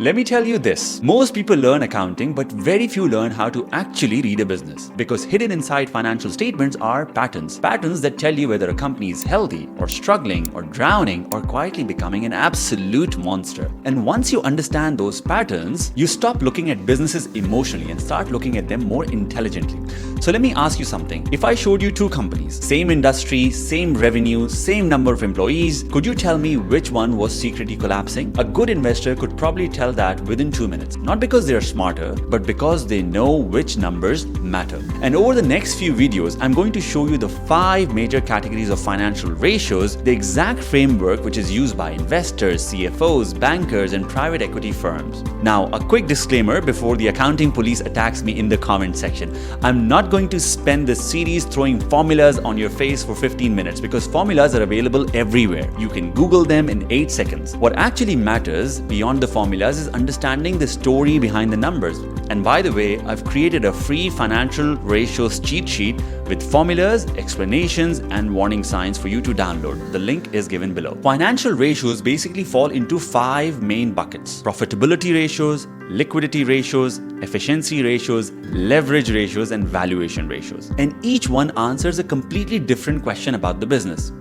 Let me tell you this. Most people learn accounting, but very few learn how to actually read a business. Because hidden inside financial statements are patterns. Patterns that tell you whether a company is healthy or struggling or drowning or quietly becoming an absolute monster. And once you understand those patterns, you stop looking at businesses emotionally and start looking at them more intelligently. So let me ask you something. If I showed you two companies, same industry, same revenue, same number of employees, could you tell me which one was secretly collapsing? A good investor could probably tell that within 2 minutes. Not because they are smarter, but because they know which numbers matter. And over the next few videos, I'm going to show you the 5 major categories of financial ratios, the exact framework which is used by investors, CFOs, bankers, and private equity firms. Now, a quick disclaimer before the accounting police attacks me in the comment section. I'm not going to spend this series throwing formulas on your face for 15 minutes because formulas are available everywhere. You can Google them in 8 seconds. What actually matters beyond the formulas is understanding the story behind the numbers. And by the way, I've created a free financial ratios cheat sheet with formulas, explanations, and warning signs for you to download. The link is given below. Financial ratios basically fall into 5 main buckets: profitability ratios, liquidity ratios, efficiency ratios, leverage ratios, and valuation ratios. And each one answers a completely different question about the business.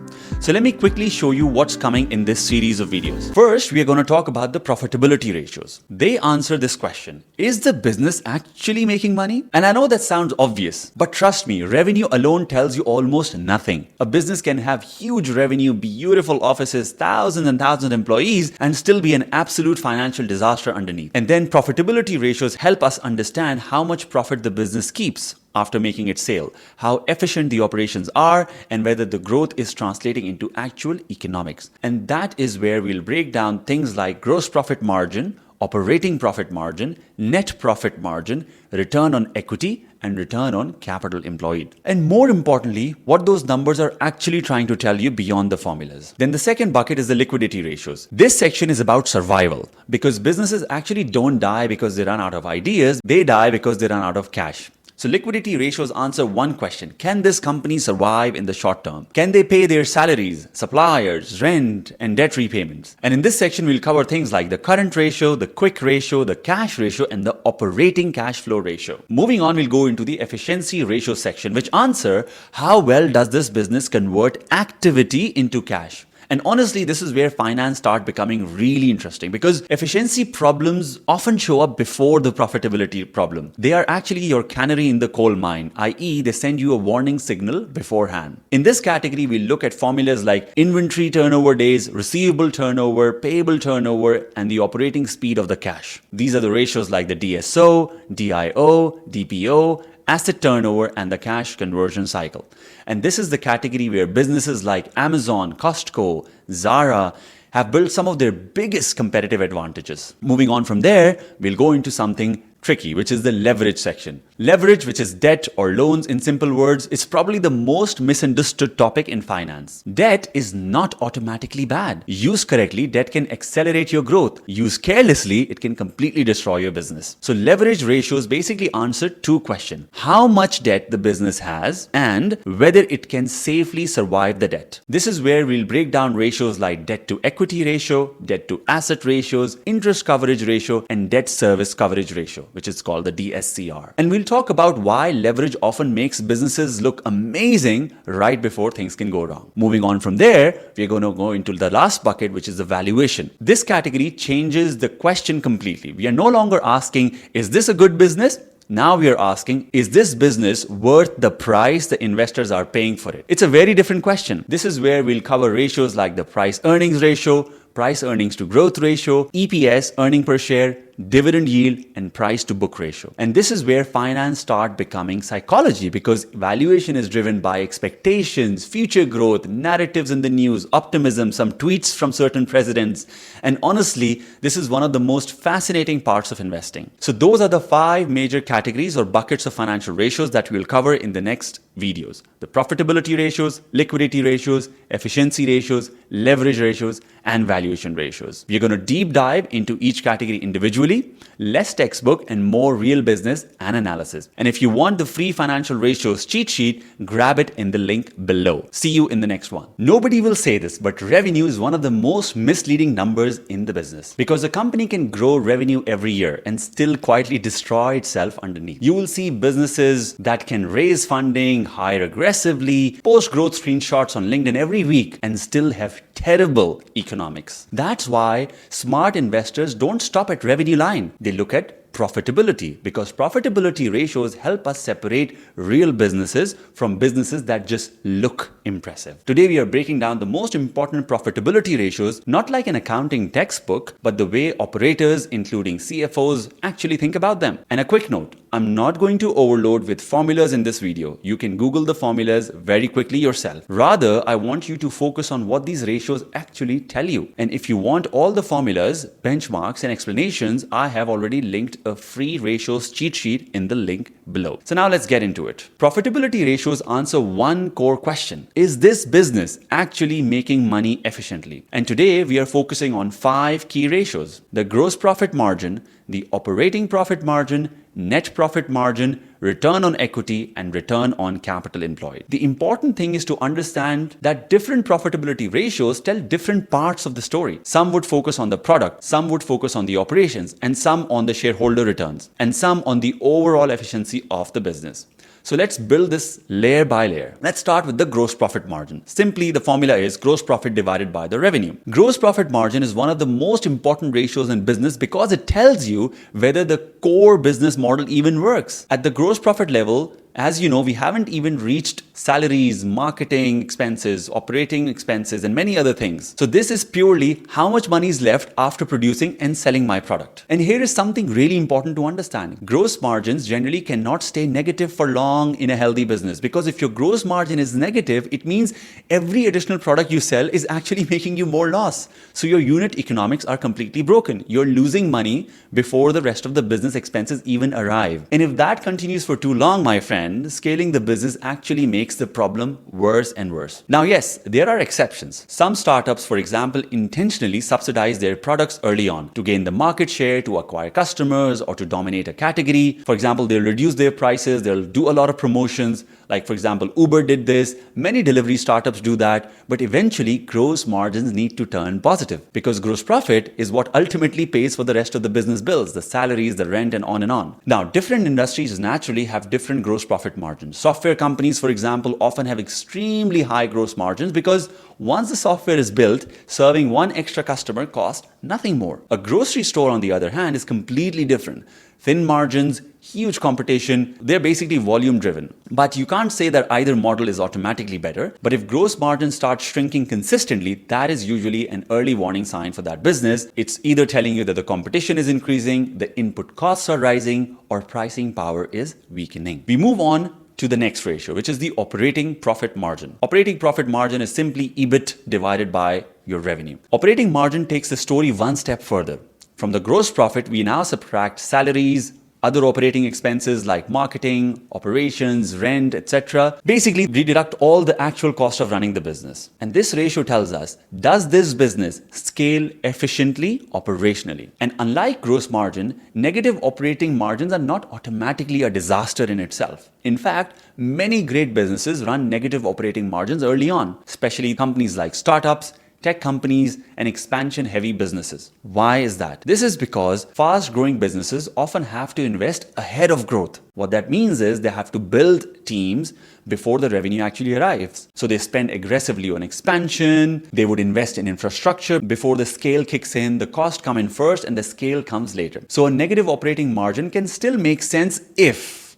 So let me quickly show you what's coming in this series of videos. First, we are going to talk about the profitability ratios. They answer this question: is the business actually making money? And I know that sounds obvious, but trust me, revenue alone tells you almost nothing. A business can have huge revenue, beautiful offices, thousands and thousands of employees, and still be an absolute financial disaster underneath. And then profitability ratios help us understand how much profit the business keeps after making its sale, how efficient the operations are, and whether the growth is translating into actual economics. And that is where we'll break down things like gross profit margin, operating profit margin, net profit margin, return on equity, and return on capital employed. And more importantly, what those numbers are actually trying to tell you beyond the formulas. Then the second bucket is the liquidity ratios. This section is about survival, because businesses actually don't die because they run out of ideas, they die because they run out of cash. So liquidity ratios answer one question: can this company survive in the short term? Can they pay their salaries, suppliers, rent, and debt repayments? And in this section, we'll cover things like the current ratio, the quick ratio, the cash ratio, and the operating cash flow ratio. Moving on, we'll go into the efficiency ratio section, which answer how well does this business convert activity into cash? And honestly, this is where finance start becoming really interesting, because efficiency problems often show up before the profitability problem. They are actually your canary in the coal mine, i.e. they send you a warning signal beforehand. In this category, we look at formulas like inventory turnover days, receivable turnover, payable turnover, and the operating speed of the cash. These are the ratios like the DSO, DIO, DPO, asset turnover, and the cash conversion cycle. And this is the category where businesses like Amazon, Costco, Zara have built some of their biggest competitive advantages. Moving on from there, we'll go into something tricky, which is the leverage section. Leverage, which is debt or loans in simple words, is probably the most misunderstood topic in finance. Debt is not automatically bad. Used correctly, debt can accelerate your growth. Used carelessly, it can completely destroy your business. So leverage ratios basically answer 2 questions: how much debt the business has and whether it can safely survive the debt. This is where we'll break down ratios like debt to equity ratio, debt to asset ratios, interest coverage ratio, and debt service coverage ratio, which is called the DSCR. And we'll talk about why leverage often makes businesses look amazing right before things can go wrong. Moving on from there, we're going to go into the last bucket, which is the valuation. This category changes the question completely. We are no longer asking, is this a good business? Now we are asking, is this business worth the price the investors are paying for it? It's a very different question. This is where we'll cover ratios like the price earnings ratio, price earnings to growth ratio, EPS, earning per share, dividend yield, and price to book ratio. And this is where finance start becoming psychology, because valuation is driven by expectations, future growth, narratives in the news, optimism, some tweets from certain presidents. And honestly, this is one of the most fascinating parts of investing. So those are the 5 major categories or buckets of financial ratios that we'll cover in the next videos: the profitability ratios, liquidity ratios, efficiency ratios, leverage ratios, and valuation ratios. We're going to deep dive into each category individually, less textbook and more real business and analysis. And if you want the free financial ratios cheat sheet, grab it in the link below. See you in the next one. Nobody will say this, but revenue is one of the most misleading numbers in the business, because a company can grow revenue every year and still quietly destroy itself underneath. You will see businesses that can raise funding, hire aggressively, post growth screenshots on LinkedIn every week, and still have terrible economics. That's why smart investors don't stop at revenue line. They look at profitability, because profitability ratios help us separate real businesses from businesses that just look impressive. Today we are breaking down the most important profitability ratios, not like an accounting textbook, but the way operators, including CFOs, actually think about them. And a quick note, I'm not going to overload with formulas in this video. You can Google the formulas very quickly yourself. Rather, I want you to focus on what these ratios actually tell you. And if you want all the formulas, benchmarks, and explanations, I have already linked a free ratios cheat sheet in the link below. So now let's get into it. Profitability ratios answer one core question: is this business actually making money efficiently? And today we are focusing on 5 key ratios: the gross profit margin, the operating profit margin, net profit margin, return on equity, and return on capital employed. The important thing is to understand that different profitability ratios tell different parts of the story. Some would focus on the product, some would focus on the operations, and some on the shareholder returns, and some on the overall efficiency of the business. So let's build this layer by layer. Let's start with the gross profit margin. Simply, the formula is gross profit divided by the revenue. Gross profit margin is one of the most important ratios in business because it tells you whether the core business model even works. At the gross profit level, as you know, we haven't even reached salaries, marketing expenses, operating expenses, and many other things. So this is purely how much money is left after producing and selling my product. And here is something really important to understand. Gross margins generally cannot stay negative for long in a healthy business, because if your gross margin is negative, it means every additional product you sell is actually making you more loss. So your unit economics are completely broken. You're losing money before the rest of the business expenses even arrive. And if that continues for too long, my friend, scaling the business actually makes the problem worse and worse. Now, yes, there are exceptions. Some startups, for example, intentionally subsidize their products early on to gain the market share, to acquire customers, or to dominate a category. For example, they'll reduce their prices, they'll do a lot of promotions. Like, for example, Uber did this, many delivery startups do that, but eventually gross margins need to turn positive, because gross profit is what ultimately pays for the rest of the business bills, the salaries, the rent, and on and on. Now, different industries naturally have different gross profit margins. Software companies, for example, often have extremely high gross margins because once the software is built, serving one extra customer costs nothing more. A grocery store, on the other hand, is completely different. Thin margins, huge competition, they're basically volume driven. But you can't say that either model is automatically better. But if gross margins start shrinking consistently, that is usually an early warning sign for that business. It's either telling you that the competition is increasing, the input costs are rising, or pricing power is weakening. We move on to the next ratio, which is the operating profit margin. Operating profit margin is simply EBIT divided by your revenue. Operating margin takes the story one step further. From the gross profit, we now subtract salaries, other operating expenses like marketing, operations, rent, etc. Basically, we deduct all the actual cost of running the business. And this ratio tells us, does this business scale efficiently operationally? And unlike gross margin, negative operating margins are not automatically a disaster in itself. In fact, many great businesses run negative operating margins early on, especially companies like startups, tech companies, and expansion-heavy businesses. Why is that? This is because fast-growing businesses often have to invest ahead of growth. What that means is they have to build teams before the revenue actually arrives. So they spend aggressively on expansion, they would invest in infrastructure before the scale kicks in, the cost come in first and the scale comes later. So a negative operating margin can still make sense if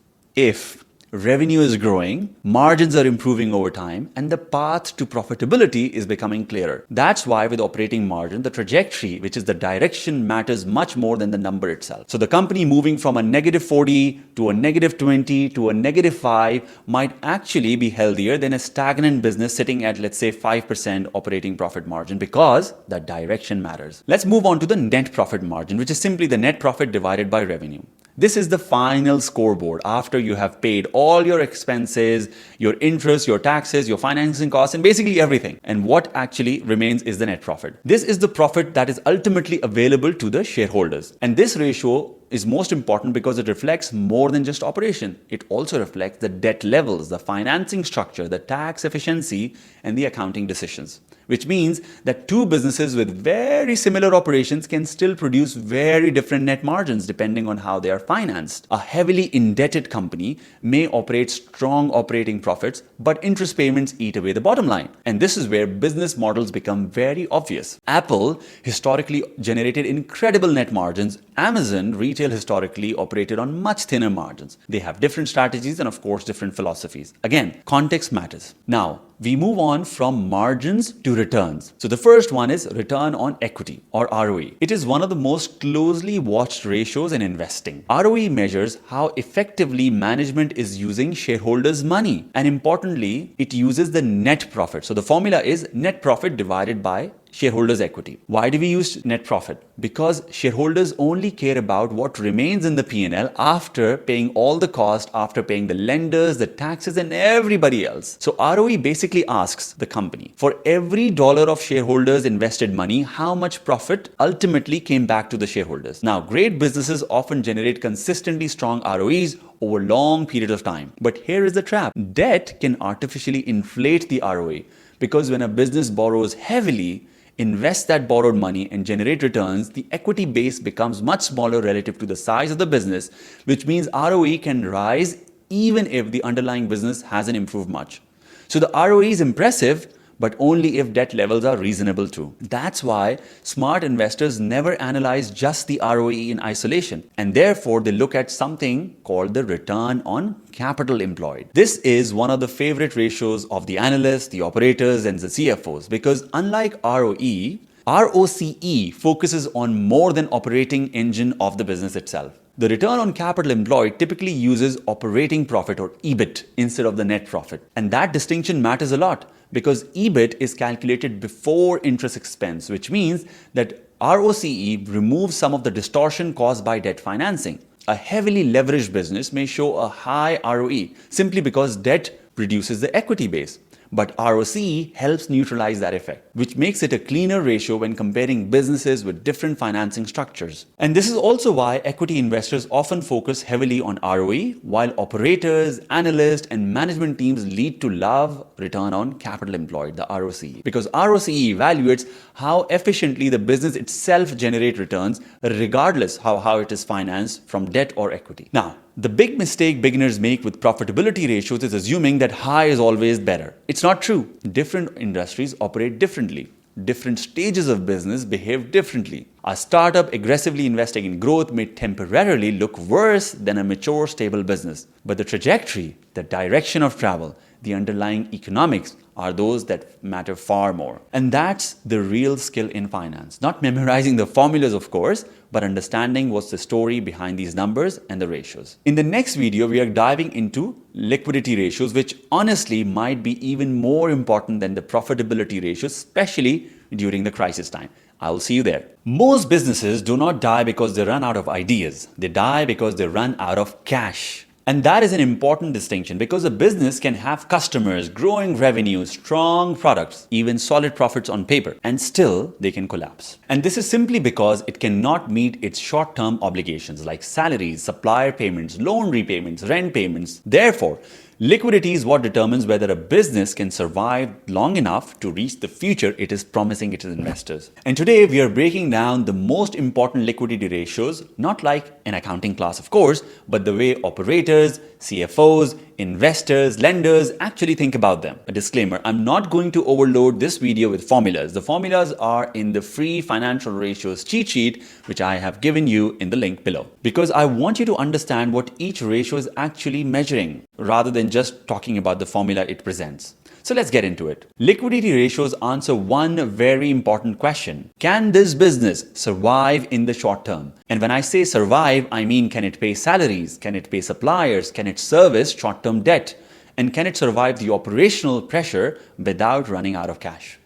revenue is growing, margins are improving over time, and the path to profitability is becoming clearer. That's why with operating margin, the trajectory, which is the direction, matters much more than the number itself. So the company moving from a negative 40 to a negative 20 to a negative 5 might actually be healthier than a stagnant business sitting at, let's say, 5% operating profit margin, because the direction matters. Let's move on to the net profit margin, which is simply the net profit divided by revenue. This is the final scoreboard after you have paid all your expenses, your interest, your taxes, your financing costs, and basically everything. And what actually remains is the net profit. This is the profit that is ultimately available to the shareholders. And this ratio is most important because it reflects more than just operation. It also reflects the debt levels, the financing structure, the tax efficiency, and the accounting decisions. Which means that two businesses with very similar operations can still produce very different net margins depending on how they are financed. A heavily indebted company may operate strong operating profits, but interest payments eat away the bottom line. And this is where business models become very obvious. Apple historically generated incredible net margins. Amazon retail historically operated on much thinner margins. They have different strategies and of course different philosophies. Again, context matters. Now, we move on from margins to returns. So the first one is return on equity or ROE. It is one of the most closely watched ratios in investing. ROE measures how effectively management is using shareholders' money. And importantly, it uses the net profit. So the formula is net profit divided by shareholders' equity. Why do we use net profit? Because shareholders only care about what remains in the P&L after paying all the cost, after paying the lenders, the taxes, and everybody else. So ROE basically asks the company, for every dollar of shareholders' invested money, how much profit ultimately came back to the shareholders. Now, great businesses often generate consistently strong ROEs over long periods of time. But here is the trap. Debt can artificially inflate the ROE because when a business borrows heavily, invest that borrowed money and generate returns, the equity base becomes much smaller relative to the size of the business, which means ROE can rise even if the underlying business hasn't improved much. So the ROE is impressive, but only if debt levels are reasonable too. That's why smart investors never analyze just the ROE in isolation, and therefore they look at something called the return on capital employed. This is one of the favorite ratios of the analysts, the operators, and the CFOs because unlike ROE, ROCE focuses on more than operating engine of the business itself. The return on capital employed typically uses operating profit or EBIT instead of the net profit. And that distinction matters a lot because EBIT is calculated before interest expense, which means that ROCE removes some of the distortion caused by debt financing. A heavily leveraged business may show a high ROE simply because debt reduces the equity base. But ROCE helps neutralize that effect, which makes it a cleaner ratio when comparing businesses with different financing structures. And this is also why equity investors often focus heavily on ROE, while operators, analysts, and management teams lead to love return on capital employed, the ROCE. Because ROCE evaluates how efficiently the business itself generates returns, regardless how it is financed from debt or equity. Now, the big mistake beginners make with profitability ratios is assuming that high is always better. It's not true. Different industries operate differently. Different stages of business behave differently. A startup aggressively investing in growth may temporarily look worse than a mature, stable business. But the trajectory, the direction of travel, the underlying economics are those that matter far more. And that's the real skill in finance. Not memorizing the formulas, of course, but understanding what's the story behind these numbers and the ratios. In the next video, we are diving into liquidity ratios, which honestly might be even more important than the profitability ratios, especially during the crisis time. I will see you there. Most businesses do not die because they run out of ideas. They die because they run out of cash. And that is an important distinction because a business can have customers, growing revenue, strong products, even solid profits on paper, and still they can collapse. And this is simply because it cannot meet its short-term obligations like salaries, supplier payments, loan repayments, rent payments. Therefore, liquidity is what determines whether a business can survive long enough to reach the future it is promising its investors. And today we are breaking down the most important liquidity ratios, not like an accounting class of course, but the way operators, CFOs, investors, lenders actually think about them. A disclaimer, I'm not going to overload this video with formulas. The formulas are in the free financial ratios cheat sheet, which I have given you in the link below. Because I want you to understand what each ratio is actually measuring, rather than just talking about the formula it presents. So let's get into it. Liquidity ratios answer one very important question. Can this business survive in the short term? And when I say survive, I mean can it pay salaries? Can it pay suppliers? Can it service short-term debt? And can it survive the operational pressure without running out of cash?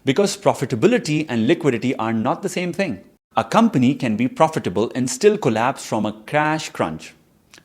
Because profitability and liquidity are not the same thing. A company can be profitable and still collapse from a cash crunch.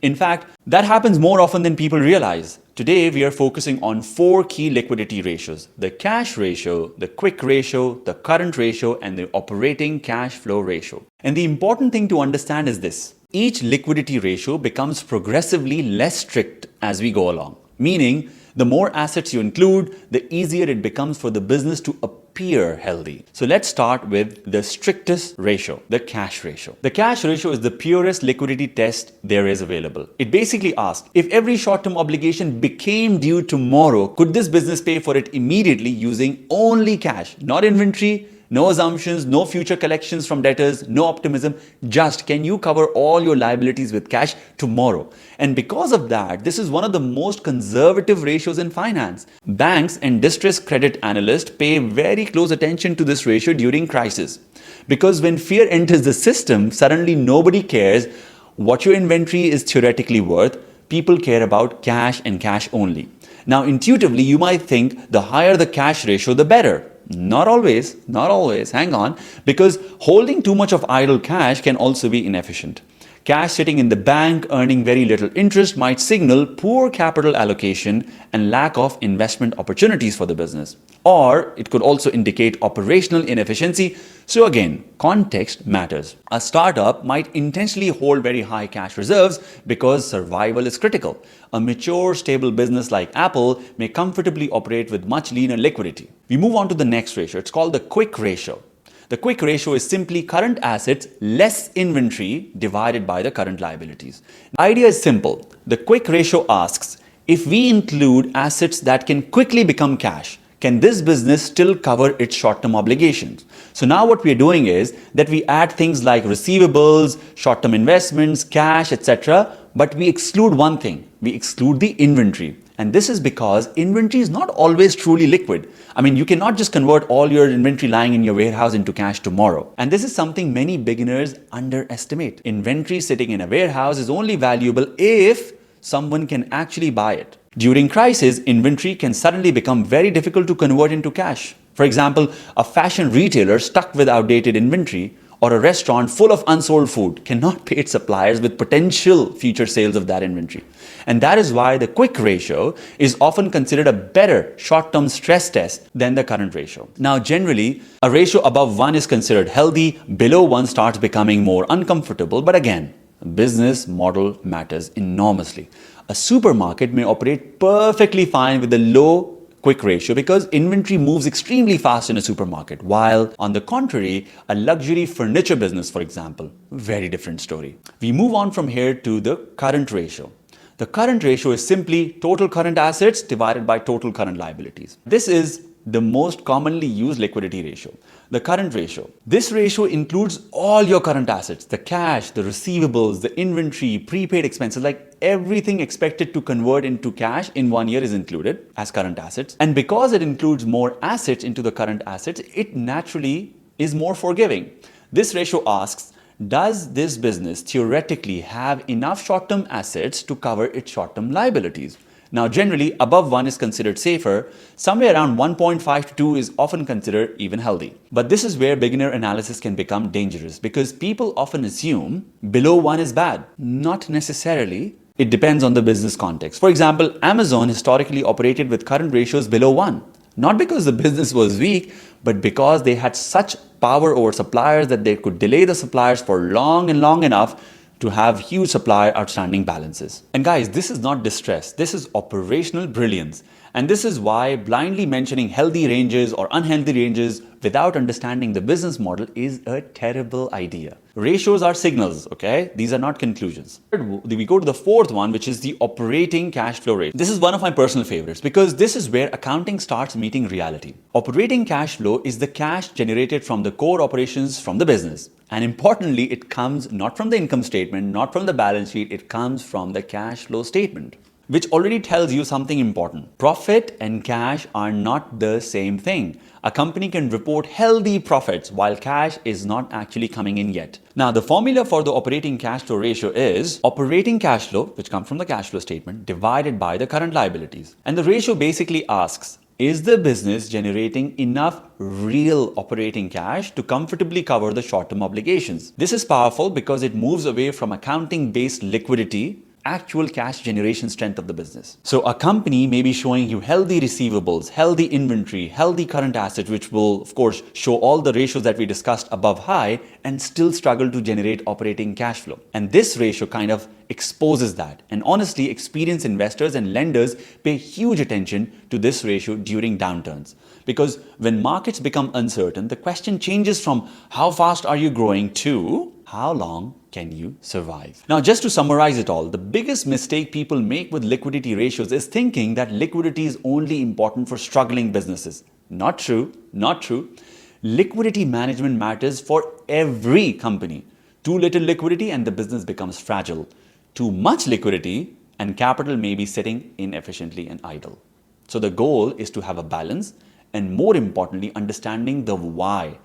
In fact, that happens more often than people realize. Today, we are focusing on 4 key liquidity ratios: the cash ratio, the quick ratio, the current ratio, and the operating cash flow ratio. And the important thing to understand is this: each liquidity ratio becomes progressively less strict as we go along, meaning the more assets you include, the easier it becomes for the business to appear healthy. So let's start with the strictest ratio, the cash ratio. The cash ratio is the purest liquidity test there is available. It basically asks, if every short-term obligation became due tomorrow, could this business pay for it immediately using only cash, not inventory, no assumptions, no future collections from debtors, no optimism, just can you cover all your liabilities with cash tomorrow? And because of that, this is one of the most conservative ratios in finance. Banks and distressed credit analysts pay very close attention to this ratio during crisis. Because when fear enters the system, suddenly nobody cares what your inventory is theoretically worth. People care about cash and cash only. Now, intuitively, you might think the higher the cash ratio, the better. Not always, hang on, because holding too much of idle cash can also be inefficient. Cash sitting in the bank earning very little interest might signal poor capital allocation and lack of investment opportunities for the business. Or it could also indicate operational inefficiency. So again, context matters. A startup might intentionally hold very high cash reserves because survival is critical. A mature, stable business like Apple may comfortably operate with much leaner liquidity. We move on to the next ratio. It's called the quick ratio. The quick ratio is simply current assets less inventory divided by the current liabilities. The idea is simple. The quick ratio asks, if we include assets that can quickly become cash, can this business still cover its short-term obligations? So now what we are doing is that we add things like receivables, short-term investments, cash, etc. But we exclude one thing. We exclude the inventory. And this is because inventory is not always truly liquid. I mean, you cannot just convert all your inventory lying in your warehouse into cash tomorrow. And this is something many beginners underestimate. Inventory sitting in a warehouse is only valuable if someone can actually buy it. During crisis, inventory can suddenly become very difficult to convert into cash. For example, a fashion retailer stuck with outdated inventory or a restaurant full of unsold food cannot pay its suppliers with potential future sales of that inventory. And that is why the quick ratio is often considered a better short-term stress test than the current ratio. Now, generally, a ratio above 1 is considered healthy, below 1 starts becoming more uncomfortable, but again, business model matters enormously. A supermarket may operate perfectly fine with a low quick ratio because inventory moves extremely fast in a supermarket, while on the contrary, a luxury furniture business, for example, very different story. We move on from here to the current ratio. The current ratio is simply total current assets divided by total current liabilities. This is the most commonly used liquidity ratio, the current ratio. This ratio includes all your current assets, the cash, the receivables, the inventory, prepaid expenses, like everything expected to convert into cash in 1 year is included as current assets. And because it includes more assets into the current assets, it naturally is more forgiving. This ratio asks, does this business theoretically have enough short-term assets to cover its short-term liabilities? Now, generally, above 1 is considered safer. Somewhere around 1.5 to 2 is often considered even healthy. But this is where beginner analysis can become dangerous because people often assume below 1 is bad. Not necessarily. It depends on the business context. For example, Amazon historically operated with current ratios below 1. Not because the business was weak, but because they had such power over suppliers that they could delay the suppliers for long enough to have huge supplier outstanding balances. And guys, this is not distress. This is operational brilliance. And this is why blindly mentioning healthy ranges or unhealthy ranges without understanding the business model is a terrible idea. Ratios are signals, okay? These are not conclusions. We go to the fourth one, which is the operating cash flow rate. This is one of my personal favorites because this is where accounting starts meeting reality. Operating cash flow is the cash generated from the core operations from the business. And importantly, it comes not from the income statement, not from the balance sheet, it comes from the cash flow statement, which already tells you something important. Profit and cash are not the same thing. A company can report healthy profits while cash is not actually coming in yet. Now, the formula for the operating cash flow ratio is operating cash flow, which comes from the cash flow statement, divided by the current liabilities. And the ratio basically asks, Is the business generating enough real operating cash to comfortably cover the short-term obligations? This is powerful because it moves away from accounting-based liquidity, actual cash generation strength of the business. So a company may be showing you healthy receivables, healthy inventory, healthy current assets, which will of course show all the ratios that we discussed above high, and still struggle to generate operating cash flow. And this ratio kind of exposes that. And honestly, experienced investors and lenders pay huge attention to this ratio during downturns. Because when markets become uncertain, the question changes from how fast are you growing to how long can you survive? Now, just to summarize it all, the biggest mistake people make with liquidity ratios is thinking that liquidity is only important for struggling businesses. Not true, not true. Liquidity management matters for every company. Too little liquidity and the business becomes fragile. Too much liquidity and capital may be sitting inefficiently and idle. So the goal is to have a balance, and more importantly, understanding the why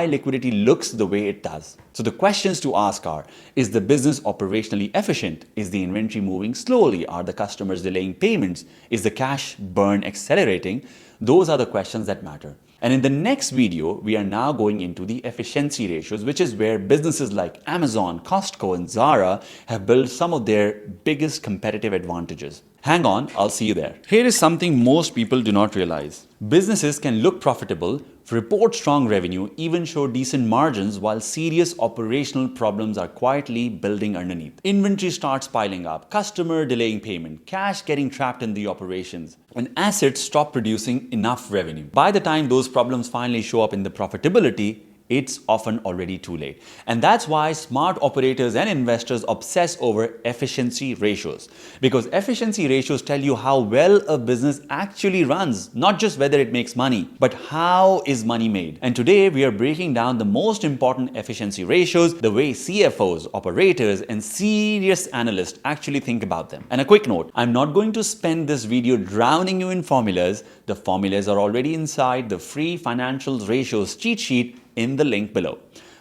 liquidity looks the way it does. So the questions to ask are, is the business operationally efficient? Is the inventory moving slowly? Are the customers delaying payments? Is the cash burn accelerating? Those are the questions that matter. And in the next video, we are now going into the efficiency ratios, which is where businesses like Amazon, Costco, and Zara have built some of their biggest competitive advantages. Hang on, I'll see you there. Here is something most people do not realize. Businesses can look profitable, report strong revenue, even show decent margins while serious operational problems are quietly building underneath. Inventory starts piling up, customer delaying payment, cash getting trapped in the operations, and assets stop producing enough revenue. By the time those problems finally show up in the profitability, it's often already too late. And that's why smart operators and investors obsess over efficiency ratios. Because efficiency ratios tell you how well a business actually runs, not just whether it makes money, but how is money made. And today we are breaking down the most important efficiency ratios, the way CFOs, operators, and serious analysts actually think about them. And a quick note, I'm not going to spend this video drowning you in formulas. The formulas are already inside the free financials ratios cheat sheet in the link below.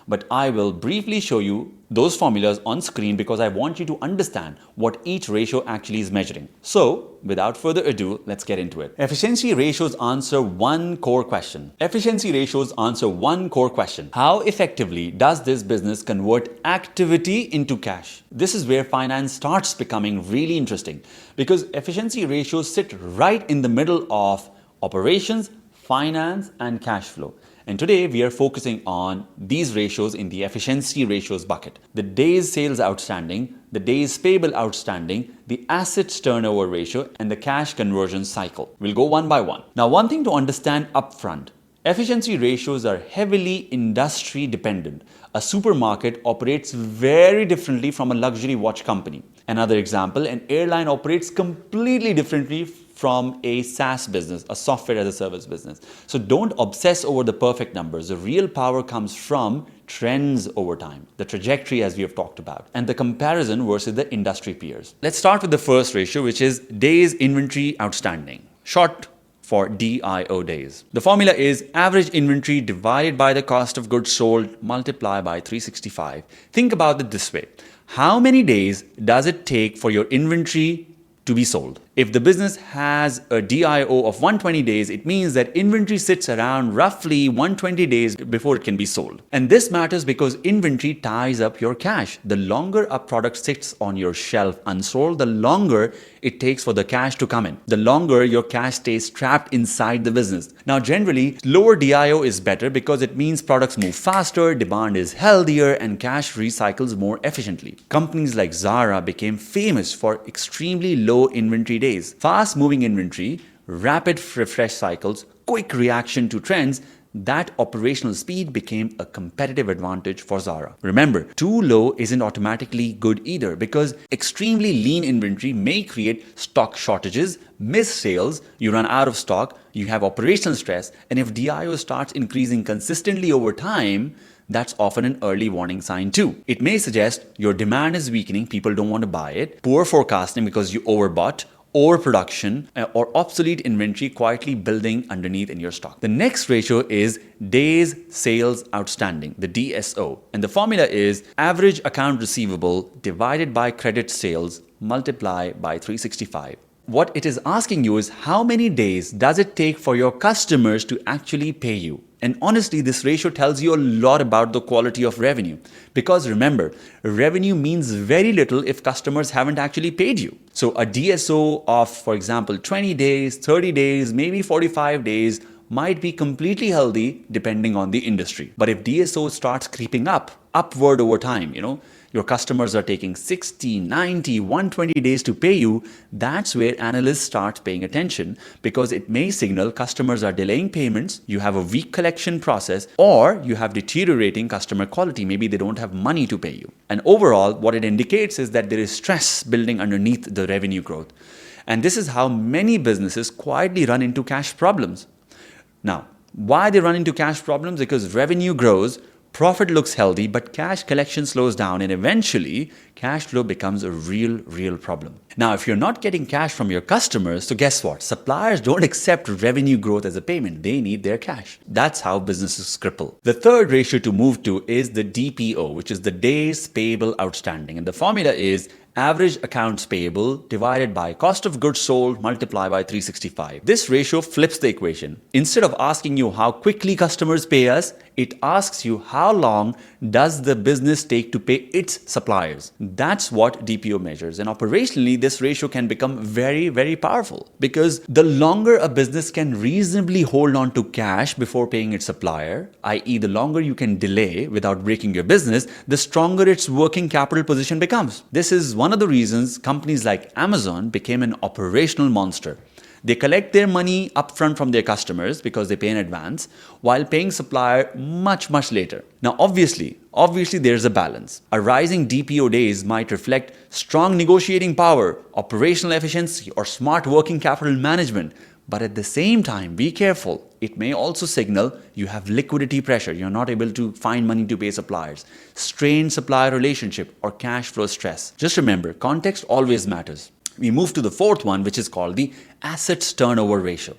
But I will briefly show you those formulas on screen because I want you to understand what each ratio actually is measuring. So, without further ado, let's get into it. Efficiency ratios answer one core question. Efficiency ratios answer one core question. How effectively does this business convert activity into cash? This is where finance starts becoming really interesting because efficiency ratios sit right in the middle of operations, finance, and cash flow. And today we are focusing on these ratios in the efficiency ratios bucket. The days sales outstanding, the days payable outstanding, the assets turnover ratio, and the cash conversion cycle. We'll go one by one. Now, one thing to understand upfront, efficiency ratios are heavily industry dependent. A supermarket operates very differently from a luxury watch company. Another example, an airline operates completely differently from a SaaS business, a software as a service business. So don't obsess over the perfect numbers. The real power comes from trends over time, the trajectory as we have talked about, and the comparison versus the industry peers. Let's start with the first ratio, which is days inventory outstanding, short for DIO days. The formula is average inventory divided by the cost of goods sold multiplied by 365. Think about it this way. How many days does it take for your inventory to be sold? If the business has a DIO of 120 days, it means that inventory sits around roughly 120 days before it can be sold. And this matters because inventory ties up your cash. The longer a product sits on your shelf unsold, the longer it takes for the cash to come in. The longer your cash stays trapped inside the business. Now, generally, lower DIO is better because it means products move faster, demand is healthier, and cash recycles more efficiently. Companies like Zara became famous for extremely low inventory days. Fast-moving inventory, rapid refresh cycles, quick reaction to trends, that operational speed became a competitive advantage for Zara. Remember, too low isn't automatically good either because extremely lean inventory may create stock shortages, miss sales, you run out of stock, you have operational stress, and if DIO starts increasing consistently over time, that's often an early warning sign too. It may suggest your demand is weakening, people don't want to buy it, poor forecasting because you overbought, overproduction, or obsolete inventory quietly building underneath in your stock. The next ratio is days sales outstanding, the DSO. And the formula is average account receivable divided by credit sales multiplied by 365. What it is asking you is how many days does it take for your customers to actually pay you? And honestly, this ratio tells you a lot about the quality of revenue. Because remember, revenue means very little if customers haven't actually paid you. So a DSO of, for example, 20 days, 30 days, maybe 45 days might be completely healthy depending on the industry. But if DSO starts creeping upward over time, your customers are taking 60, 90, 120 days to pay you, that's where analysts start paying attention, because it may signal customers are delaying payments, you have a weak collection process, or you have deteriorating customer quality. Maybe they don't have money to pay you. And overall, what it indicates is that there is stress building underneath the revenue growth. And this is how many businesses quietly run into cash problems. Now, why they run into cash problems? Because revenue grows, profit looks healthy, but cash collection slows down, and eventually cash flow becomes a real problem. Now, if you're not getting cash from your customers, so guess what? Suppliers don't accept revenue growth as a payment. They need their cash. That's how businesses cripple. The third ratio to move to is the DPO, which is the days payable outstanding. And the formula is average accounts payable divided by cost of goods sold multiplied by 365. This ratio flips the equation. Instead of asking you how quickly customers pay us, it asks you how long does the business take to pay its suppliers. That's what DPO measures. And operationally, this ratio can become very powerful, because the longer a business can reasonably hold on to cash before paying its supplier, i.e. the longer you can delay without breaking your business, the stronger its working capital position becomes. This is one of the reasons companies like Amazon became an operational monster. They collect their money upfront from their customers because they pay in advance, while paying supplier much later. Now, obviously there's a balance. A rising DPO days might reflect strong negotiating power, operational efficiency, or smart working capital management. But at the same time, be careful. It may also signal you have liquidity pressure. You're not able to find money to pay suppliers, strained supplier relationship, or cash flow stress. Just remember, context always matters. We move to the fourth one, which is called the assets turnover ratio.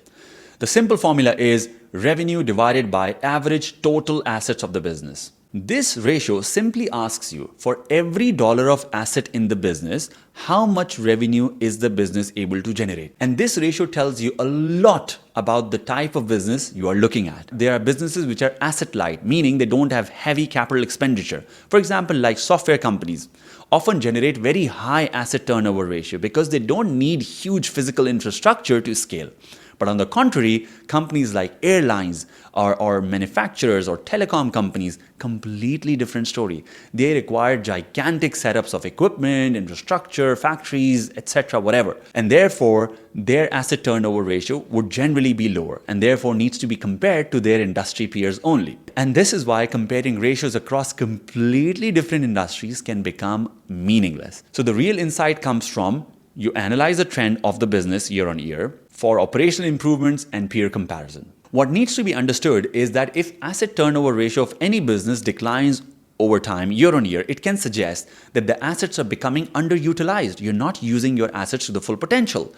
The simple formula is revenue divided by average total assets of the business. This ratio simply asks you, for every dollar of asset in the business, how much revenue is the business able to generate? And this ratio tells you a lot about the type of business you are looking at. There are businesses which are asset light, meaning they don't have heavy capital expenditure. For example, like software companies often generate very high asset turnover ratio because they don't need huge physical infrastructure to scale. But on the contrary, companies like airlines or manufacturers or telecom companies, completely different story. They require gigantic setups of equipment, infrastructure, factories, etc., whatever. And therefore, their asset turnover ratio would generally be lower and therefore needs to be compared to their industry peers only. And this is why comparing ratios across completely different industries can become meaningless. So the real insight comes from you analyze the trend of the business year on year for operational improvements and peer comparison. What needs to be understood is that if asset turnover ratio of any business declines over time, year on year, it can suggest that the assets are becoming underutilized. You're not using your assets to the full potential.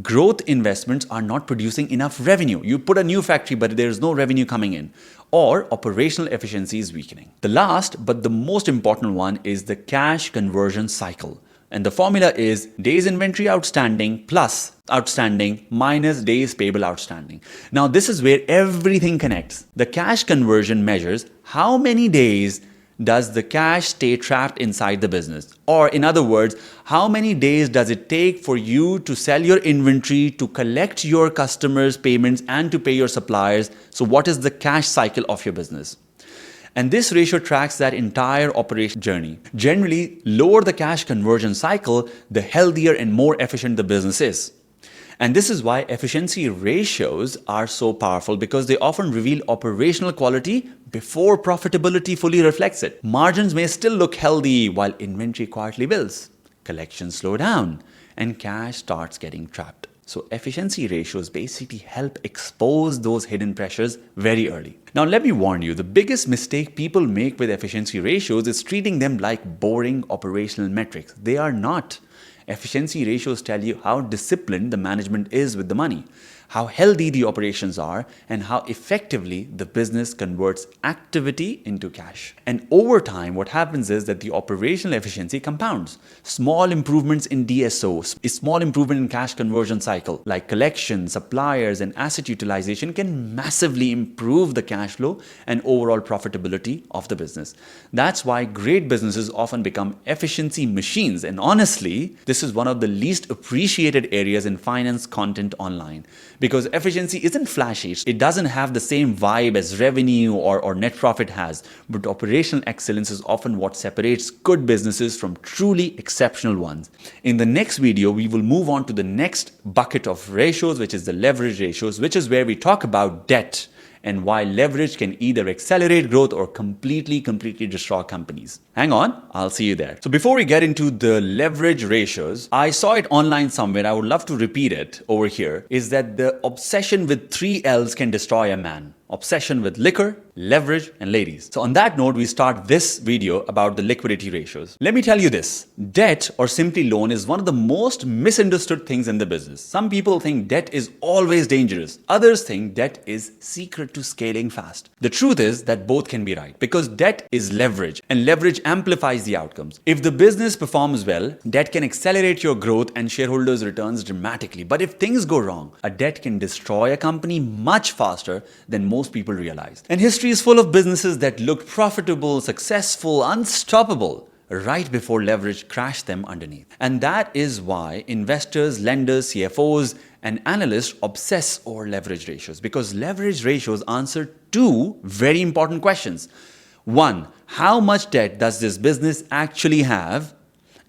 Growth investments are not producing enough revenue. You put a new factory, but there is no revenue coming in. Or operational efficiency is weakening. The last, but the most important one, is the cash conversion cycle. And the formula is days inventory outstanding plus outstanding minus days payable outstanding. Now, this is where everything connects. The cash conversion measures how many days does the cash stay trapped inside the business? Or in other words, how many days does it take for you to sell your inventory, to collect your customers' payments, and to pay your suppliers? So what is the cash cycle of your business? And this ratio tracks that entire operation journey. Generally, lower the cash conversion cycle, the healthier and more efficient the business is. And this is why efficiency ratios are so powerful, because they often reveal operational quality before profitability fully reflects it. Margins may still look healthy while inventory quietly builds, collections slow down, and cash starts getting trapped. So efficiency ratios basically help expose those hidden pressures very early. Now, let me warn you, the biggest mistake people make with efficiency ratios is treating them like boring operational metrics. They are not. Efficiency ratios tell you how disciplined the management is with the money, how healthy the operations are, and how effectively the business converts activity into cash. And over time, what happens is that the operational efficiency compounds. Small improvements in DSO, a small improvement in cash conversion cycle, like collection, suppliers, and asset utilization can massively improve the cash flow and overall profitability of the business. That's why great businesses often become efficiency machines. And honestly, this is one of the least appreciated areas in finance content online, because efficiency isn't flashy. It doesn't have the same vibe as revenue or net profit has, but operational excellence is often what separates good businesses from truly exceptional ones. In the next video, we will move on to the next bucket of ratios, which is the leverage ratios, which is where we talk about debt and why leverage can either accelerate growth or completely destroy companies. Hang on, I'll see you there. So before we get into the leverage ratios, I saw it online somewhere, I would love to repeat it over here, is that the obsession with 3 L's can destroy a man. Obsession with liquor, leverage, and ladies. So on that note, we start this video about the liquidity ratios. Let me tell you this, debt or simply loan is one of the most misunderstood things in the business. Some people think debt is always dangerous. Others think debt is secret to scaling fast. The truth is that both can be right, because debt is leverage and leverage amplifies the outcomes. If the business performs well, debt can accelerate your growth and shareholders' returns dramatically. But if things go wrong, a debt can destroy a company much faster than most people realize. And history is full of businesses that looked profitable, successful, unstoppable right before leverage crashed them underneath. And that is why investors, lenders, CFOs, and analysts obsess over leverage ratios, because leverage ratios answer 2 very important questions. 1, how much debt does this business actually have?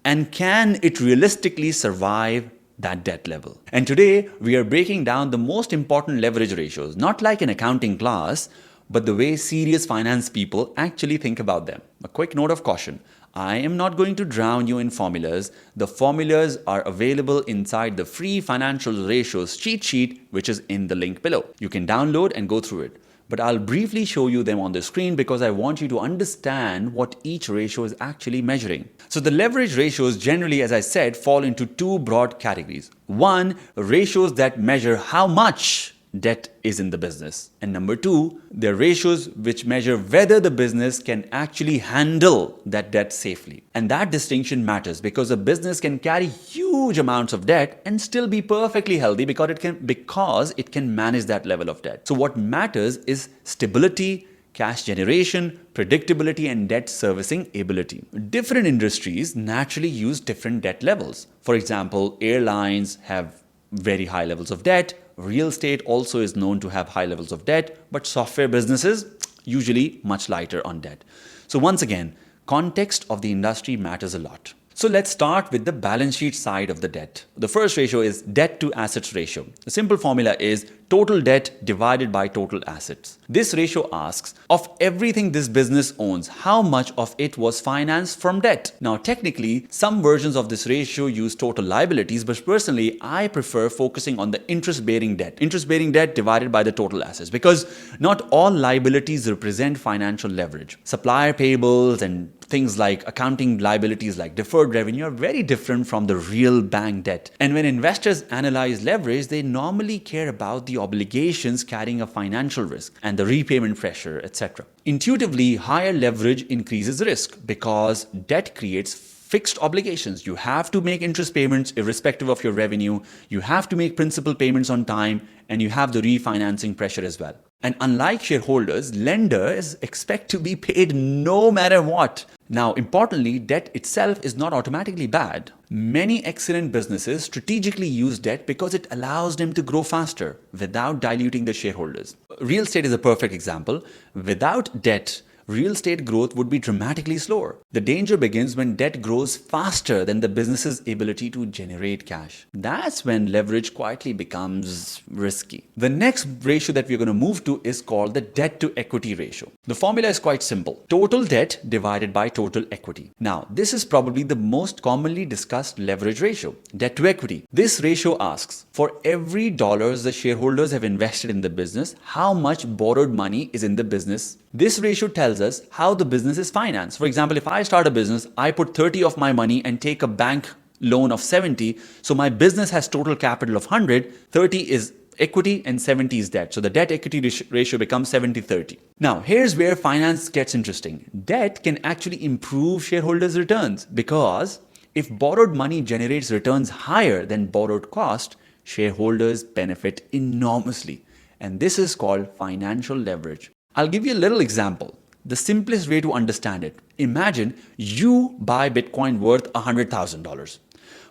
And can it realistically survive that debt level? And today we are breaking down the most important leverage ratios, not like an accounting class, but the way serious finance people actually think about them. A quick note of caution, I am not going to drown you in formulas. The formulas are available inside the free financial ratios cheat sheet, which is in the link below. You can download and go through it. But I'll briefly show you them on the screen because I want you to understand what each ratio is actually measuring. So the leverage ratios generally, as I said, fall into 2 broad categories. 1, ratios that measure how much debt is in the business. And number 2, they're ratios which measure whether the business can actually handle that debt safely. And that distinction matters because a business can carry huge amounts of debt and still be perfectly healthy because it can manage that level of debt. So what matters is stability, cash generation, predictability, and debt servicing ability. Different industries naturally use different debt levels. For example, airlines have very high levels of debt. Real estate also is known to have high levels of debt, but software businesses usually much lighter on debt. So once again, context of the industry matters a lot. So let's start with the balance sheet side of the debt. The first ratio is debt to assets ratio. The simple formula is total debt divided by total assets. This ratio asks, of everything this business owns, how much of it was financed from debt? Now, technically, some versions of this ratio use total liabilities, but personally, I prefer focusing on the interest-bearing debt. Interest-bearing debt divided by the total assets, because not all liabilities represent financial leverage. Supplier payables and things like accounting liabilities like deferred revenue are very different from the real bank debt. And when investors analyze leverage, they normally care about the obligations carrying a financial risk and the repayment pressure, etc. Intuitively, higher leverage increases risk because debt creates fixed obligations. You have to make interest payments irrespective of your revenue. You have to make principal payments on time, and you have the refinancing pressure as well. And unlike shareholders, lenders expect to be paid no matter what. Now, importantly, debt itself is not automatically bad. Many excellent businesses strategically use debt because it allows them to grow faster without diluting the shareholders. Real estate is a perfect example. Without debt, real estate growth would be dramatically slower. The danger begins when debt grows faster than the business's ability to generate cash. That's when leverage quietly becomes risky. The next ratio that we're going to move to is called the debt to equity ratio. The formula is quite simple. Total debt divided by total equity. Now, this is probably the most commonly discussed leverage ratio, debt to equity. This ratio asks, for every dollar the shareholders have invested in the business, how much borrowed money is in the business? This ratio tells us how the business is financed. For example, if I start a business, I put 30 of my money and take a bank loan of 70. So my business has total capital of 100, 30 is equity and 70 is debt. So the debt equity ratio becomes 70-30. Now, here's where finance gets interesting. Debt can actually improve shareholders' returns because if borrowed money generates returns higher than borrowed cost, shareholders benefit enormously. And this is called financial leverage. I'll give you a little example. The simplest way to understand it. Imagine you buy Bitcoin worth $100,000.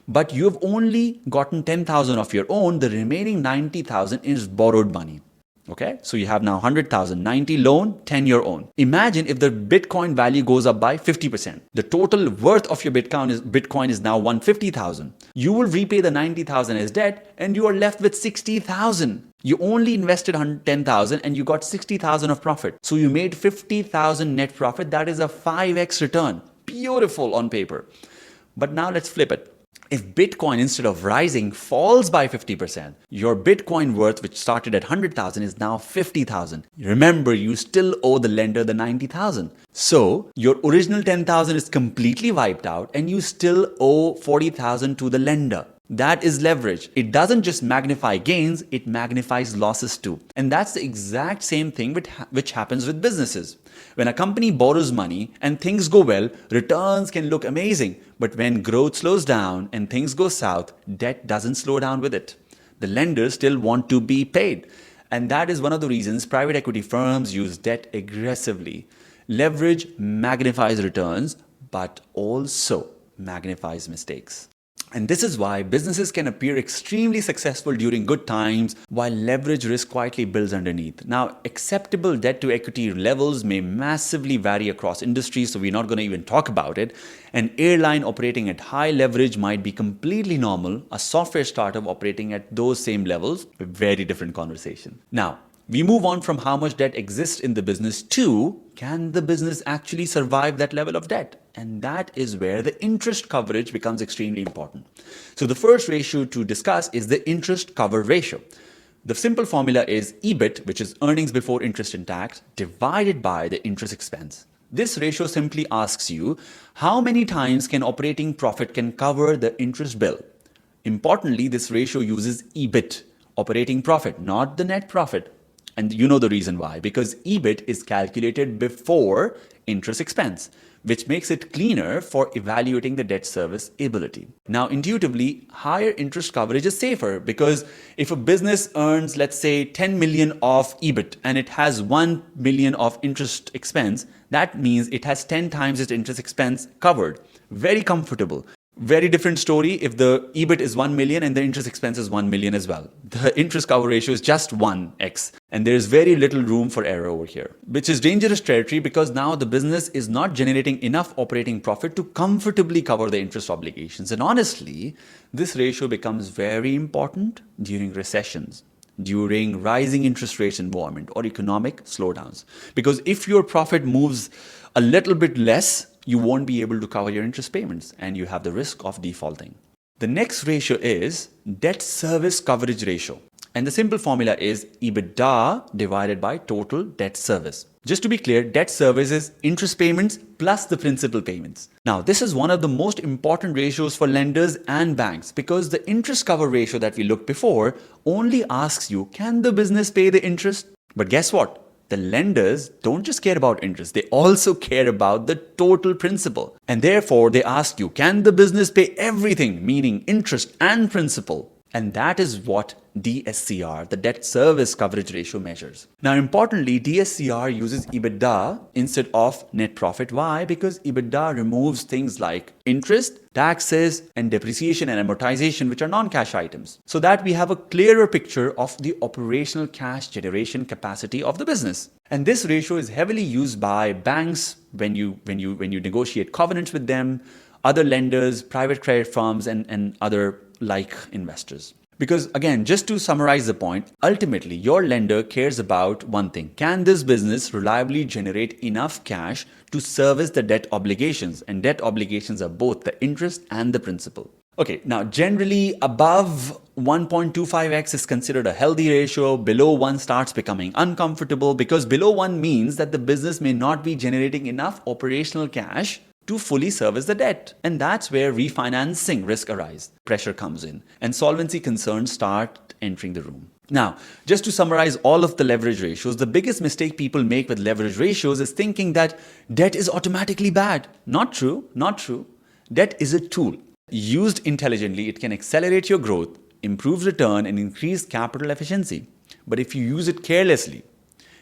But you have only gotten 10,000 of your own, the remaining 90,000 is borrowed money. Okay, so you have now 100,000, 90 loan, 10 your own. Imagine if the Bitcoin value goes up by 50%. The total worth of your Bitcoin is now 150,000. You will repay the 90,000 as debt and you are left with 60,000. You only invested 10,000 and you got 60,000 of profit. So you made 50,000 net profit. That is a 5x return. Beautiful on paper. But now let's flip it. If Bitcoin, instead of rising, falls by 50%, your Bitcoin worth, which started at 100,000, is now 50,000. Remember, you still owe the lender the 90,000. So your original 10,000 is completely wiped out and you still owe 40,000 to the lender. That is leverage. It doesn't just magnify gains, it magnifies losses too. And that's the exact same thing which happens with businesses. When a company borrows money and things go well, returns can look amazing. But when growth slows down and things go south, debt doesn't slow down with it. The lenders still want to be paid. And that is one of the reasons private equity firms use debt aggressively. Leverage magnifies returns, but also magnifies mistakes. And this is why businesses can appear extremely successful during good times while leverage risk quietly builds underneath. Now, acceptable debt to equity levels may massively vary across industries, so we're not going to even talk about it. An airline operating at high leverage might be completely normal. A software startup operating at those same levels, a very different conversation. Now, we move on from how much debt exists in the business to, can the business actually survive that level of debt? And that is where the interest coverage becomes extremely important. So the first ratio to discuss is the interest cover ratio. The simple formula is EBIT, which is earnings before interest and tax, divided by the interest expense. This ratio simply asks you, how many times can operating profit can cover the interest bill? Importantly, this ratio uses EBIT, operating profit, not the net profit. And you know the reason why, because EBIT is calculated before interest expense, which makes it cleaner for evaluating the debt service ability. Now, intuitively, higher interest coverage is safer because if a business earns, let's say, 10 million of EBIT and it has 1 million of interest expense, that means it has 10 times its interest expense covered. Very comfortable. Very different story if the EBIT is 1 million and the interest expense is 1 million as well. The interest cover ratio is just 1x and there is very little room for error over here, which is dangerous territory because now the business is not generating enough operating profit to comfortably cover the interest obligations. And honestly, this ratio becomes very important during recessions, during rising interest rates environment or economic slowdowns. Because if your profit moves a little bit less, you won't be able to cover your interest payments and you have the risk of defaulting. The next ratio is debt service coverage ratio. And the simple formula is EBITDA divided by total debt service. Just to be clear, debt service is interest payments plus the principal payments. Now, this is one of the most important ratios for lenders and banks because the interest cover ratio that we looked before only asks you, can the business pay the interest? But guess what? The lenders don't just care about interest, they also care about the total principal. And therefore, they ask you, can the business pay everything, meaning interest and principal? And that is what DSCR, the debt service coverage ratio, measures. Now, importantly, DSCR uses EBITDA instead of net profit. Why? Because EBITDA removes things like interest, taxes, and depreciation and amortization, which are non-cash items, so that we have a clearer picture of the operational cash generation capacity of the business. And this ratio is heavily used by banks when you negotiate covenants with them, other lenders, private credit firms, and other like investors. Because again, just to summarize the point, ultimately your lender cares about one thing. Can this business reliably generate enough cash to service the debt obligations? And debt obligations are both the interest and the principal. Okay, now generally above 1.25x is considered a healthy ratio. Below 1 starts becoming uncomfortable because below 1 means that the business may not be generating enough operational cash to fully service the debt. And that's where refinancing risk arises. Pressure comes in and solvency concerns start entering the room. Now, just to summarize all of the leverage ratios, the biggest mistake people make with leverage ratios is thinking that debt is automatically bad. Not true, not true. Debt is a tool. Used intelligently, it can accelerate your growth, improve return, and increase capital efficiency. But if you use it carelessly,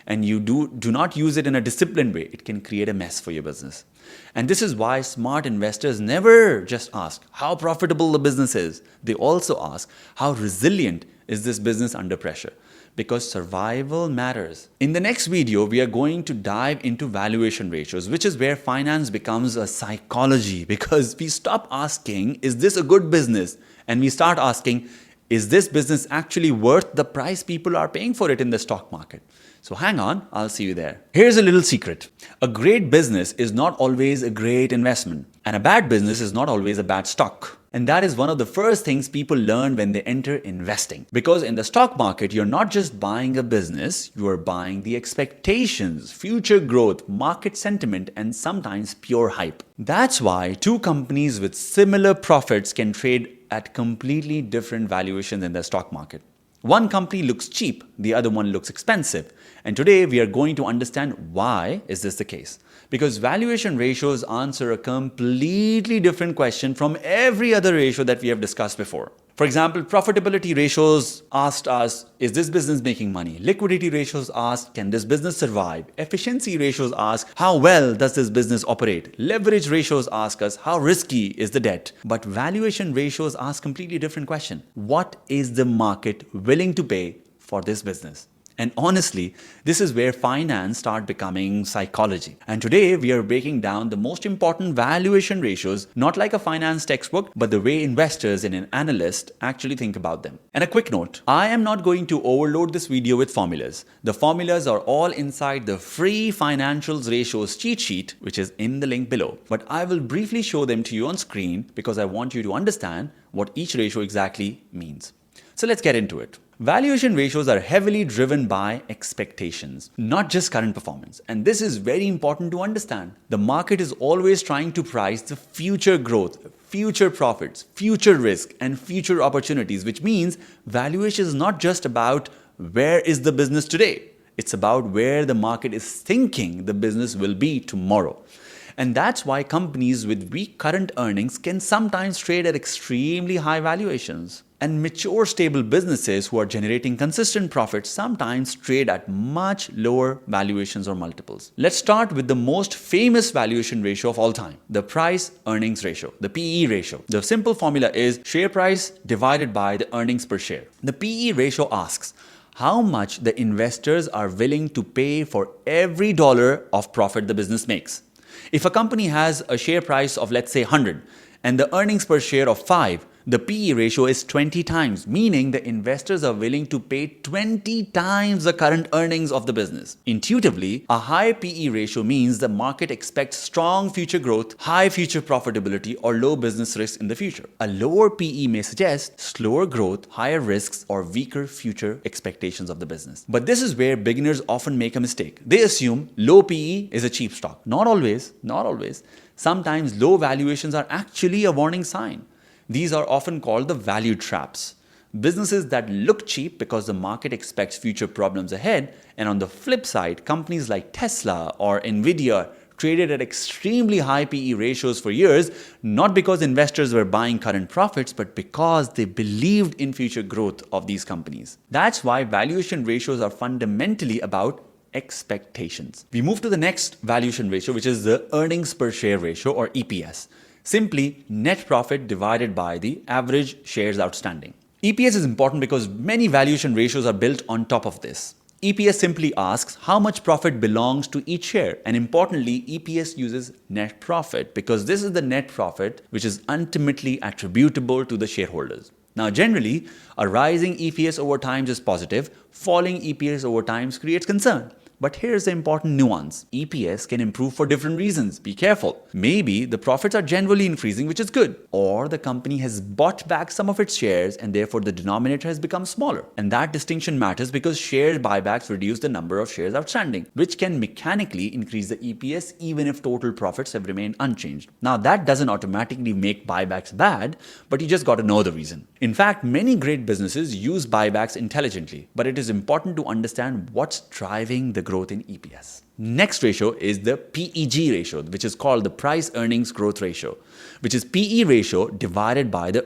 and you do not use it in a disciplined way, it can create a mess for your business. And this is why smart investors never just ask how profitable the business is. They also ask how resilient is this business under pressure, because survival matters. In the next video, we are going to dive into valuation ratios, which is where finance becomes a psychology, because we stop asking, is this a good business? And we start asking, is this business actually worth the price people are paying for it in the stock market? So hang on, I'll see you there. Here's a little secret. A great business is not always a great investment, and a bad business is not always a bad stock. And that is one of the first things people learn when they enter investing. Because in the stock market, you're not just buying a business, you are buying the expectations, future growth, market sentiment, and sometimes pure hype. That's why two companies with similar profits can trade at completely different valuations in the stock market. One company looks cheap, the other one looks expensive. And today we are going to understand why is this the case. Because valuation ratios answer a completely different question from every other ratio that we have discussed before. For example, profitability ratios asked us, is this business making money? Liquidity ratios ask, can this business survive? Efficiency ratios ask, how well does this business operate? Leverage ratios ask us, how risky is the debt? But valuation ratios ask completely different question. What is the market willing to pay for this business? And honestly, this is where finance start becoming psychology. And today we are breaking down the most important valuation ratios, not like a finance textbook, but the way investors and an analyst actually think about them. And a quick note, I am not going to overload this video with formulas. The formulas are all inside the free financials ratios cheat sheet, which is in the link below. But I will briefly show them to you on screen because I want you to understand what each ratio exactly means. So let's get into it. Valuation ratios are heavily driven by expectations, not just current performance. And this is very important to understand. The market is always trying to price the future growth, future profits, future risk, and future opportunities, which means valuation is not just about where is the business today. It's about where the market is thinking the business will be tomorrow. And that's why companies with weak current earnings can sometimes trade at extremely high valuations. And mature, stable businesses who are generating consistent profits sometimes trade at much lower valuations or multiples. Let's start with the most famous valuation ratio of all time, the price earnings ratio, the PE ratio. The simple formula is share price divided by the earnings per share. The PE ratio asks how much the investors are willing to pay for every dollar of profit the business makes. If a company has a share price of, let's say, 100 and the earnings per share of 5, the PE ratio is 20 times, meaning the investors are willing to pay 20 times the current earnings of the business. Intuitively, a high PE ratio means the market expects strong future growth, high future profitability, or low business risk in the future. A lower PE may suggest slower growth, higher risks, or weaker future expectations of the business. But this is where beginners often make a mistake. They assume low PE is a cheap stock. Not always, not always. Sometimes low valuations are actually a warning sign. These are often called the value traps. Businesses that look cheap because the market expects future problems ahead, and on the flip side, companies like Tesla or Nvidia traded at extremely high PE ratios for years, not because investors were buying current profits, but because they believed in future growth of these companies. That's why valuation ratios are fundamentally about expectations. We move to the next valuation ratio, which is the earnings per share ratio, or EPS. Simply net profit divided by the average shares outstanding. EPS is important because many valuation ratios are built on top of this. EPS simply asks how much profit belongs to each share. And importantly, EPS uses net profit because this is the net profit which is ultimately attributable to the shareholders. Now, generally, a rising EPS over time is positive. Falling EPS over time creates concern. But here's the important nuance. EPS can improve for different reasons. Be careful. Maybe the profits are generally increasing, which is good. Or the company has bought back some of its shares and therefore the denominator has become smaller. And that distinction matters because share buybacks reduce the number of shares outstanding, which can mechanically increase the EPS even if total profits have remained unchanged. Now, that doesn't automatically make buybacks bad, but you just got to know the reason. In fact, many great businesses use buybacks intelligently, but it is important to understand what's driving the growth in EPS. Next ratio is the PEG ratio, which is called the price earnings growth ratio, which is PE ratio divided by the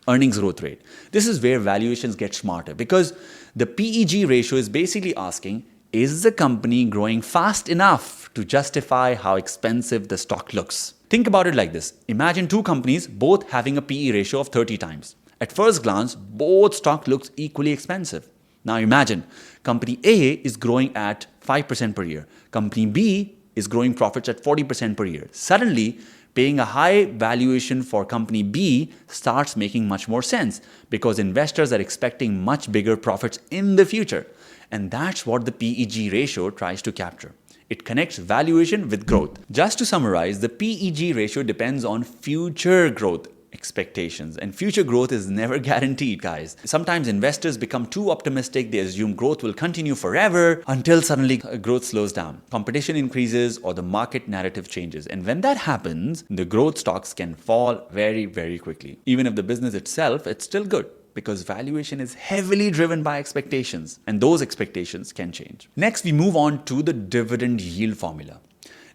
earnings growth rate. This is where valuations get smarter because the PEG ratio is basically asking, is the company growing fast enough to justify how expensive the stock looks? Think about it like this. Imagine two companies both having a PE ratio of 30 times. At first glance, both stock looks equally expensive. Now imagine, company A is growing at 5% per year. Company B is growing profits at 40% per year. Suddenly, paying a high valuation for company B starts making much more sense because investors are expecting much bigger profits in the future. And that's what the PEG ratio tries to capture. It connects valuation with growth. Just to summarize, the PEG ratio depends on future growth expectations, and future growth is never guaranteed, guys. Sometimes investors become too optimistic. They assume growth will continue forever until suddenly growth slows down, competition increases, or the market narrative changes. And when that happens, the growth stocks can fall very, very quickly. Even if the business itself, it's still good, because valuation is heavily driven by expectations, and those expectations can change. Next, we move on to the dividend yield formula.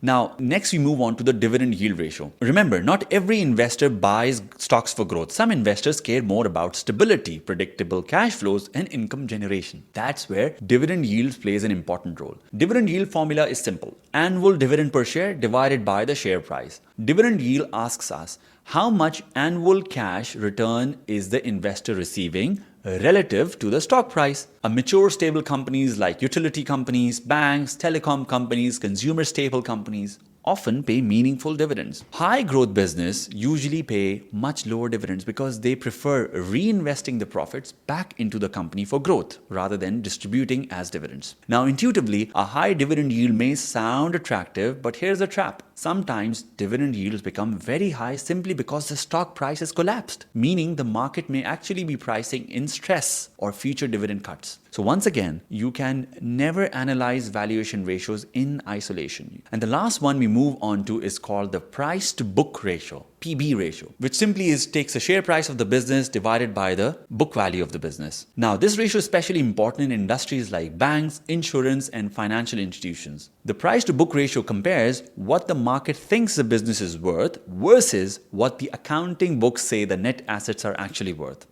Now, next we move on to the dividend yield ratio. Remember, not every investor buys stocks for growth. Some investors care more about stability, predictable cash flows, and income generation. That's where dividend yield plays an important role. Dividend yield formula is simple. Annual dividend per share divided by the share price. Dividend yield asks us, how much annual cash return is the investor receiving relative to the stock price? A mature stable companies like utility companies, banks, telecom companies, consumer staple companies often pay meaningful dividends. High growth business usually pay much lower dividends because they prefer reinvesting the profits back into the company for growth rather than distributing as dividends. Now, intuitively, a high dividend yield may sound attractive, but here's the trap. Sometimes dividend yields become very high simply because the stock price has collapsed, meaning the market may actually be pricing in stress or future dividend cuts. So once again, you can never analyze valuation ratios in isolation. And the last one we move on to is called the price to book ratio, PB ratio, which simply takes the share price of the business divided by the book value of the business. Now, this ratio is especially important in industries like banks, insurance, and financial institutions. The price to book ratio compares what the market thinks the business is worth versus what the accounting books say the net assets are actually worth.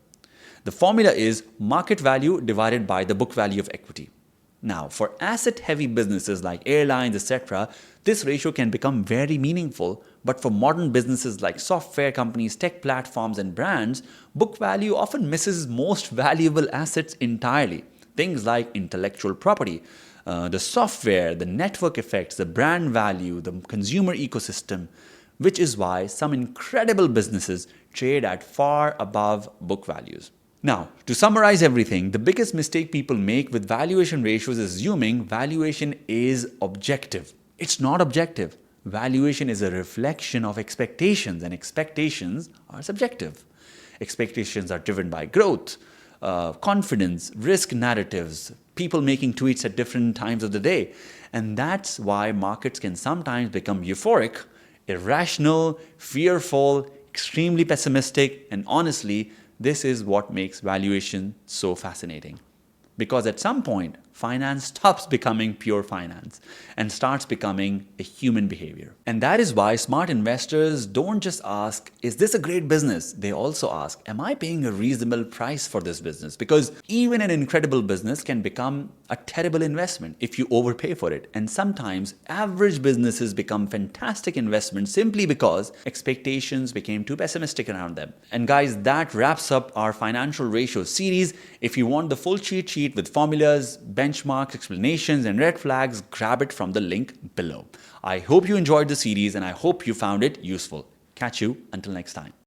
The formula is market value divided by the book value of equity. Now, for asset-heavy businesses like airlines, etc., this ratio can become very meaningful, but for modern businesses like software companies, tech platforms, and brands, book value often misses most valuable assets entirely. Things like intellectual property, the software, the network effects, the brand value, the consumer ecosystem, which is why some incredible businesses trade at far above book values. Now, to summarize everything, the biggest mistake people make with valuation ratios is assuming valuation is objective. It's not objective. Valuation is a reflection of expectations, and expectations are subjective. Expectations are driven by growth, confidence, risk narratives, people making tweets at different times of the day. And that's why markets can sometimes become euphoric, irrational, fearful, extremely pessimistic, and honestly, this is what makes valuation so fascinating. Because at some point, finance stops becoming pure finance and starts becoming a human behavior. And that is why smart investors don't just ask, is this a great business? They also ask, am I paying a reasonable price for this business? Because even an incredible business can become a terrible investment if you overpay for it. And sometimes average businesses become fantastic investments simply because expectations became too pessimistic around them. And guys, that wraps up our financial ratios series. If you want the full cheat sheet with formulas, benchmarks, explanations, and red flags, grab it from the link below. I hope you enjoyed the series and I hope you found it useful. Catch you until next time.